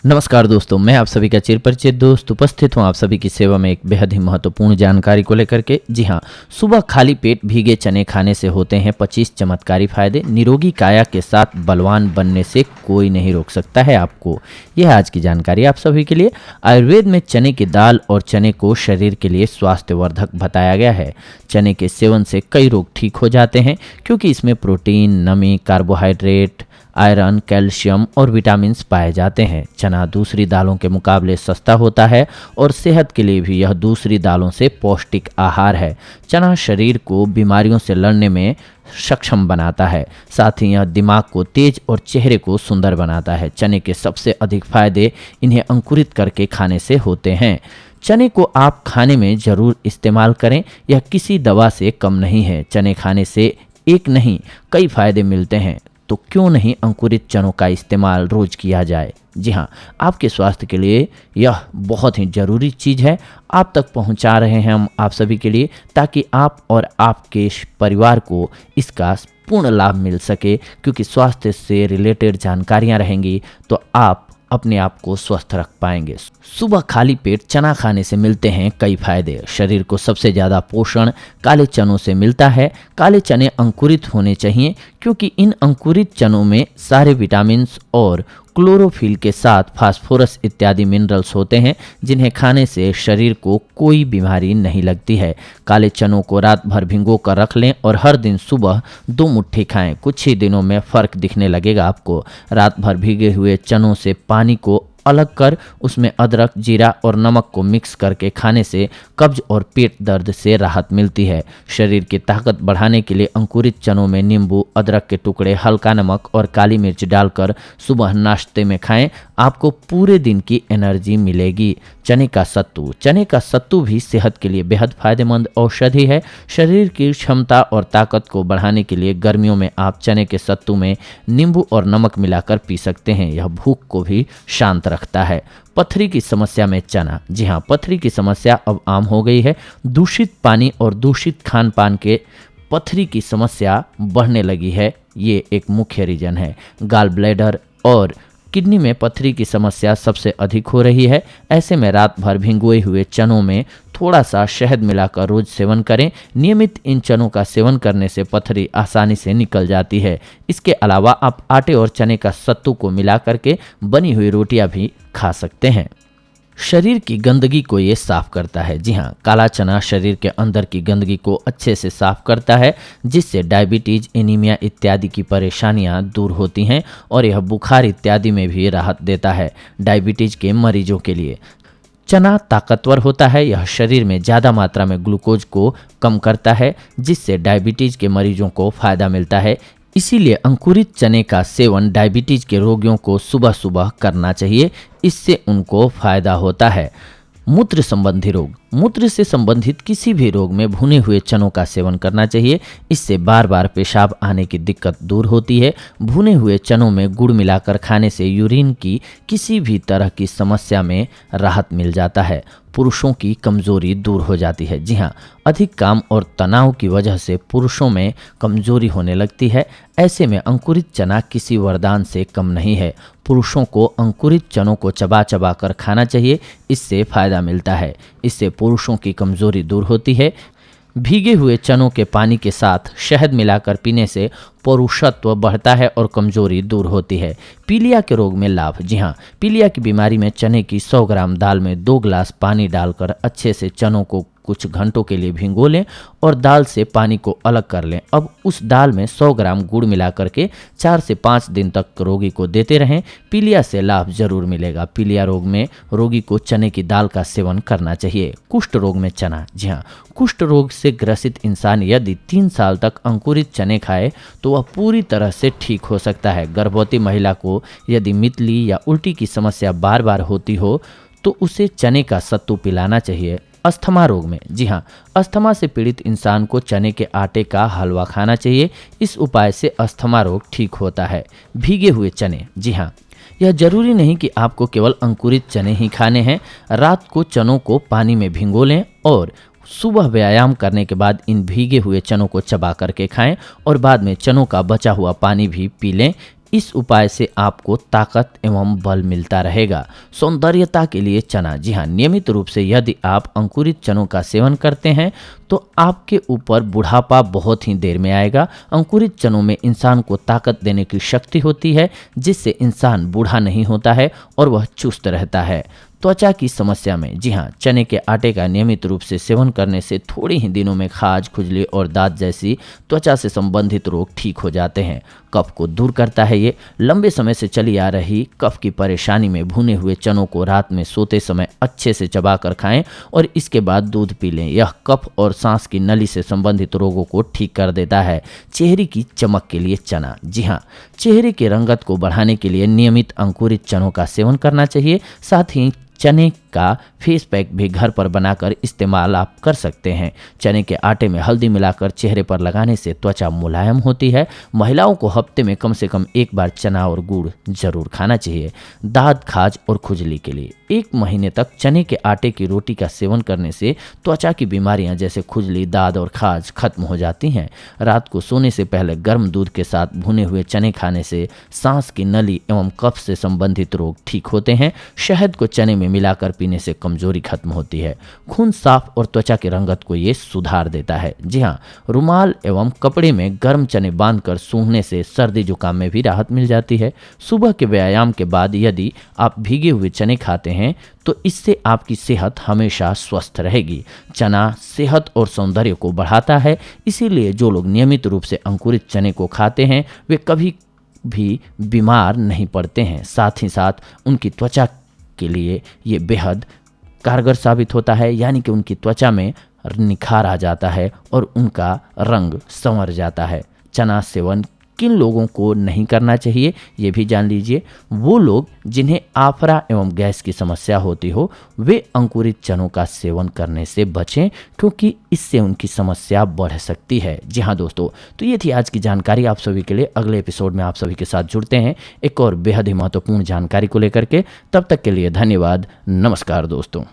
नमस्कार दोस्तों, मैं आप सभी का चिरपरिचित दोस्त उपस्थित हूं आप सभी की सेवा में एक बेहद ही महत्वपूर्ण जानकारी को लेकर के। जी हां, सुबह खाली पेट भीगे चने खाने से होते हैं 25 चमत्कारी फायदे। निरोगी काया के साथ बलवान बनने से कोई नहीं रोक सकता है आपको। यह आज की जानकारी आप सभी के लिए। आयुर्वेद में चने की दाल और चने को शरीर के लिए स्वास्थ्यवर्धक बताया गया है। चने के सेवन से कई रोग ठीक हो जाते हैं क्योंकि इसमें प्रोटीन, नमी, कार्बोहाइड्रेट, आयरन, कैल्शियम और विटामिन्स पाए जाते हैं। चना दूसरी दालों के मुकाबले सस्ता होता है और सेहत के लिए भी यह दूसरी दालों से पौष्टिक आहार है। चना शरीर को बीमारियों से लड़ने में सक्षम बनाता है, साथ ही यह दिमाग को तेज और चेहरे को सुंदर बनाता है। चने के सबसे अधिक फायदे इन्हें अंकुरित करके खाने से होते हैं। चने को आप खाने में जरूर इस्तेमाल करें, यह किसी दवा से कम नहीं है। चने खाने से एक नहीं कई फायदे मिलते हैं, तो क्यों नहीं अंकुरित चनों का इस्तेमाल रोज किया जाए। जी हाँ, आपके स्वास्थ्य के लिए यह बहुत ही ज़रूरी चीज़ है। आप तक पहुंचा रहे हैं हम आप सभी के लिए, ताकि आप और आपके परिवार को इसका पूर्ण लाभ मिल सके, क्योंकि स्वास्थ्य से रिलेटेड जानकारियां रहेंगी तो आप अपने आप को स्वस्थ रख पाएंगे। सुबह खाली पेट चना खाने से मिलते हैं कई फायदे। शरीर को सबसे ज़्यादा पोषण काले चनों से मिलता है। काले चने अंकुरित होने चाहिए क्योंकि इन अंकुरित चनों में सारे विटामिन्स और क्लोरोफिल के साथ फास्फोरस इत्यादि मिनरल्स होते हैं, जिन्हें खाने से शरीर को कोई बीमारी नहीं लगती है। काले चनों को रात भर भिगो कर रख लें और हर दिन सुबह 2 मुट्ठी खाएं। कुछ ही दिनों में फ़र्क दिखने लगेगा आपको। रात भर भीगे हुए चनों से पानी को अलग कर उसमें अदरक, जीरा और नमक को मिक्स करके खाने से कब्ज और पेट दर्द से राहत मिलती है। शरीर की ताकत बढ़ाने के लिए अंकुरित चनों में नींबू, अदरक के टुकड़े, हल्का नमक और काली मिर्च डालकर सुबह नाश्ते में खाएं। आपको पूरे दिन की एनर्जी मिलेगी। चने का सत्तू भी सेहत के लिए बेहद फायदेमंद औषधि है। शरीर की क्षमता और ताकत को बढ़ाने के लिए गर्मियों में आप चने के सत्तू में नींबू और नमक मिलाकर पी सकते हैं। यह भूख को भी शांत रखता है। पथरी की समस्या में चना। जी हाँ, पथरी की समस्या अब आम हो गई है। दूषित पानी और दूषित खान पान के पथरी की समस्या बढ़ने लगी है। ये एक मुख्य रीजन है। गाल ब्लैडर और किडनी में पथरी की समस्या सबसे अधिक हो रही है। ऐसे में रात भर भिगोए हुए चनों में थोड़ा सा शहद मिलाकर रोज सेवन करें। नियमित इन चनों का सेवन करने से पथरी आसानी से निकल जाती है। इसके अलावा आप आटे और चने का सत्तू को मिला करके बनी हुई रोटियां भी खा सकते हैं। शरीर की गंदगी को ये साफ करता है। जी हाँ, काला चना शरीर के अंदर की गंदगी को अच्छे से साफ करता है, जिससे डायबिटीज, एनीमिया इत्यादि की परेशानियां दूर होती हैं और यह बुखार इत्यादि में भी राहत देता है। डायबिटीज के मरीजों के लिए चना ताकतवर होता है। यह शरीर में ज़्यादा मात्रा में ग्लूकोज को कम करता है, जिससे डायबिटीज के मरीजों को फायदा मिलता है। इसीलिए अंकुरित चने का सेवन डायबिटीज के रोगियों को सुबह सुबह करना चाहिए। इससे उनको फायदा होता है। मूत्र संबंधी रोग। मूत्र से संबंधित किसी भी रोग में भुने हुए चनों का सेवन करना चाहिए। इससे बार बार पेशाब आने की दिक्कत दूर होती है। भुने हुए चनों में गुड़ मिलाकर खाने से यूरिन की किसी भी तरह की समस्या में राहत मिल जाता है। पुरुषों की कमजोरी दूर हो जाती है। जी हाँ, अधिक काम और तनाव की वजह से पुरुषों में कमजोरी होने लगती है। ऐसे में अंकुरित चना किसी वरदान से कम नहीं है। पुरुषों को अंकुरित चनों को चबा चबा कर खाना चाहिए। इससे फायदा मिलता है। इससे पुरुषों की कमजोरी दूर होती है। भीगे हुए चनों के पानी के साथ शहद मिलाकर पीने से पौरुषत्व बढ़ता है और कमजोरी दूर होती है। पीलिया के रोग में लाभ। जी हाँ, पीलिया की बीमारी में चने की 100 ग्राम दाल में 2 गिलास पानी डालकर अच्छे से चनों को कुछ घंटों के लिए भिगो लें और दाल से पानी को अलग कर लें। अब उस दाल में 100 ग्राम गुड़ मिला करके 4 से 5 दिन तक रोगी को देते रहें। पीलिया से लाभ जरूर मिलेगा। पीलिया रोग में रोगी को चने की दाल का सेवन करना चाहिए। कुष्ठ रोग में चना। जी हाँ, कुष्ठ रोग से ग्रसित इंसान यदि 3 साल तक अंकुरित चने खाए तो वह पूरी तरह से ठीक हो सकता है। गर्भवती महिला को यदि मितली या उल्टी की समस्या बार बार होती हो तो उसे चने का सत्तू पिलाना चाहिए। अस्थमा रोग में। जी हाँ, अस्थमा से पीड़ित इंसान को चने के आटे का हलवा खाना चाहिए। इस उपाय से अस्थमा रोग ठीक होता है। भीगे हुए चने। जी हाँ, यह जरूरी नहीं कि आपको केवल अंकुरित चने ही खाने हैं। रात को चनों को पानी में भिगो लें और सुबह व्यायाम करने के बाद इन भीगे हुए चनों को चबा करके खाएं और बाद में चनों का बचा हुआ पानी भी पी लें। इस उपाय से आपको ताकत एवं बल मिलता रहेगा। सौंदर्यता के लिए चना, जी हाँ, नियमित रूप से यदि आप अंकुरित चनों का सेवन करते हैं तो आपके ऊपर बुढ़ापा बहुत ही देर में आएगा। अंकुरित चनों में इंसान को ताकत देने की शक्ति होती है, जिससे इंसान बूढ़ा नहीं होता है और वह चुस्त रहता है। त्वचा की समस्या में, जी हाँ, चने के आटे का नियमित रूप से सेवन करने से थोड़े ही दिनों में खाज, खुजली और दांत जैसी त्वचा से संबंधित रोग ठीक हो जाते हैं। कफ को दूर करता है। ये लंबे समय से चली आ रही कफ की परेशानी में भुने हुए चनों को रात में सोते समय अच्छे से चबाकर खाएं और इसके बाद दूध पी लें। यह कफ और सांस की नली से संबंधित रोगों को ठीक कर देता है। चेहरे की चमक के लिए चना, जी हाँ, चेहरे की रंगत को बढ़ाने के लिए नियमित अंकुरित चनों का सेवन करना चाहिए। साथ ही चने का फेस पैक भी घर पर बनाकर इस्तेमाल आप कर सकते हैं। चने के आटे में हल्दी मिलाकर चेहरे पर लगाने से त्वचा मुलायम होती है। महिलाओं को हफ्ते में कम से कम एक बार चना और गुड़ जरूर खाना चाहिए। दाद, खाज और खुजली के लिए 1 महीने तक चने के आटे की रोटी का सेवन करने से त्वचा की बीमारियां जैसे खुजली, दाद और खाज खत्म हो जाती हैं। रात को सोने से पहले गर्म दूध के साथ भुने हुए चने खाने से सांस की नली एवं कफ से संबंधित रोग ठीक होते हैं। शहद को चने में मिलाकर पीने से कमजोरी खत्म होती है। खून साफ और त्वचा की रंगत को ये सुधार देता है। जी हाँ, रुमाल एवं कपड़े में गर्म चने बांधकर सूंघने से सर्दी जुकाम में भी राहत मिल जाती है। सुबह के व्यायाम के बाद यदि आप भीगे हुए चने खाते हैं तो इससे आपकी सेहत हमेशा स्वस्थ रहेगी। चना सेहत और सौंदर्य को बढ़ाता है, इसीलिए जो लोग नियमित रूप से अंकुरित चने को खाते हैं वे कभी भी बीमार नहीं पड़ते हैं। साथ ही साथ उनकी त्वचा के लिए ये बेहद कारगर साबित होता है, यानी कि उनकी त्वचा में निखार आ जाता है और उनका रंग संवर जाता है। चना सेवन किन लोगों को नहीं करना चाहिए ये भी जान लीजिए। वो लोग जिन्हें आफरा एवं गैस की समस्या होती हो वे अंकुरित चनों का सेवन करने से बचें, क्योंकि इससे उनकी समस्या बढ़ सकती है। जी हाँ दोस्तों, तो ये थी आज की जानकारी आप सभी के लिए। अगले एपिसोड में आप सभी के साथ जुड़ते हैं एक और बेहद ही महत्वपूर्ण जानकारी को लेकर के। तब तक के लिए धन्यवाद। नमस्कार दोस्तों।